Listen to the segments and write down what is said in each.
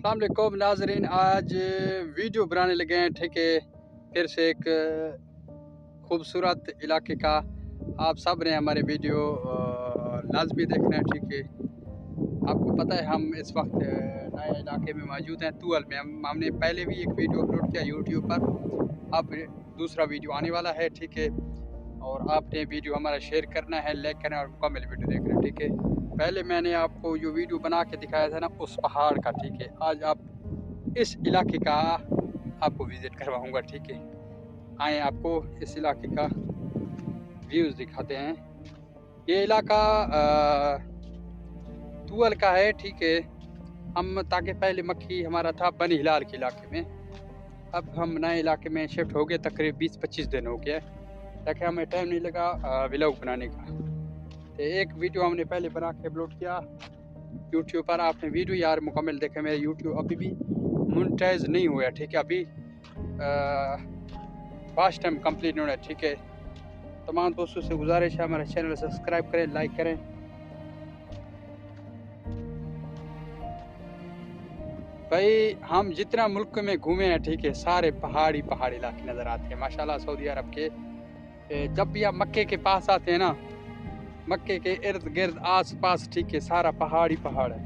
अस्सलाम वालेकुम नाजरीन, आज वीडियो बनाने लगे हैं। ठीक है, फिर से एक खूबसूरत इलाके का। आप सब ने हमारे वीडियो लाजमी देखना है। ठीक है, आपको पता है हम इस वक्त नए इलाके में मौजूद हैं, तुअल में। हमने पहले भी एक वीडियो अपलोड किया यूट्यूब पर, अब दूसरा वीडियो आने वाला है। ठीक है, और आपने वीडियो हमारा शेयर करना है, लाइक करना है और मुकम्मल वीडियो देखना है। ठीक है, पहले मैंने आपको जो वीडियो बना के दिखाया था ना उस पहाड़ का, ठीक है, आज आप इस इलाके का आपको विज़िट करवाऊंगा। ठीक है, आए आपको इस इलाके का व्यूज़ दिखाते हैं। ये इलाका तुअल का है। ठीक है, हम ताकि पहले मक्खी हमारा था बनी हिलाल के इलाके में, अब हम नए इलाके में शिफ्ट हो गए। तकरीबन 20-25 दिन हो गया, ताकि हमें टाइम नहीं लगा व्लॉग बनाने का। तो एक वीडियो हमने पहले बना के अपलोड किया यूट्यूब पर। आपने वीडियो यार मुकम्मल देखे। मेरे यूट्यूब अभी भी मोनेटाइज नहीं हुआ। ठीक है, अभी फर्स्ट टाइम कंप्लीट होना है। ठीक है, तमाम दोस्तों से गुजारिश है हमारे चैनल सब्सक्राइब करें, लाइक करें। भाई हम जितना मुल्क में घूमे हैं, ठीक है, सारे पहाड़ी इलाके नज़र आते हैं माशाल्लाह। सऊदी अरब के जब भी आप मक्के के पास आते हैं ना, मक्के के इर्द गिर्द आस पास, ठीक है, सारा पहाड़ है।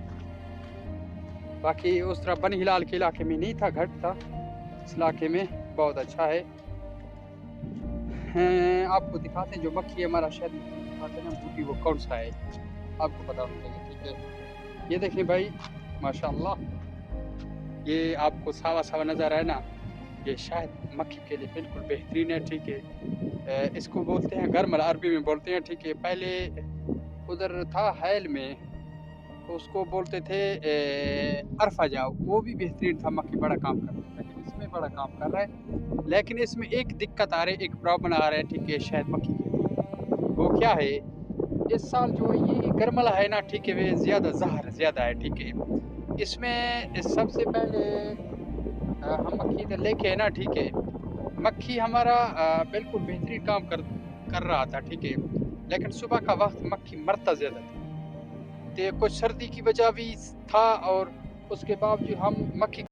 बाकी उस तरह बनी हिलाल के इलाके में नहीं था, घट था। इस इलाके में बहुत अच्छा है। आपको दिखाते हैं जो मक्खी हमारा शहर दिखाते हैं ना, बूटी वो कौन सा है आपको पता होना चाहिए। ठीक है, ये देखें भाई माशाल्लाह, ये आपको सावा सावा नज़र है ना, ये शायद मक्खी के लिए बिल्कुल बेहतरीन है। ठीक है, इसको बोलते हैं गर्मल, अरबी में बोलते हैं। ठीक है, पहले उधर था हैल में, उसको बोलते थे अरफा जाओ, वो भी बेहतरीन था, मक्खी बड़ा काम करता है। लेकिन इसमें बड़ा काम कर रहा है, लेकिन इसमें एक दिक्कत आ रही है, एक प्रॉब्लम आ रहा है। ठीक है, शायद मक्खी के लिए वो क्या है, इस साल जो ये गर्मला है ना, ठीक है, वे ज़्यादा जहर ज़्यादा है। ठीक है, इसमें सबसे पहले हम मक्खी इधर लेके है ना, ठीक है, मक्खी हमारा बिल्कुल बेहतरीन काम कर रहा था। ठीक है, लेकिन सुबह का वक्त मक्खी मरता ज़्यादा था। तो कुछ सर्दी की वजह भी था, और उसके बावजूद हम मक्खी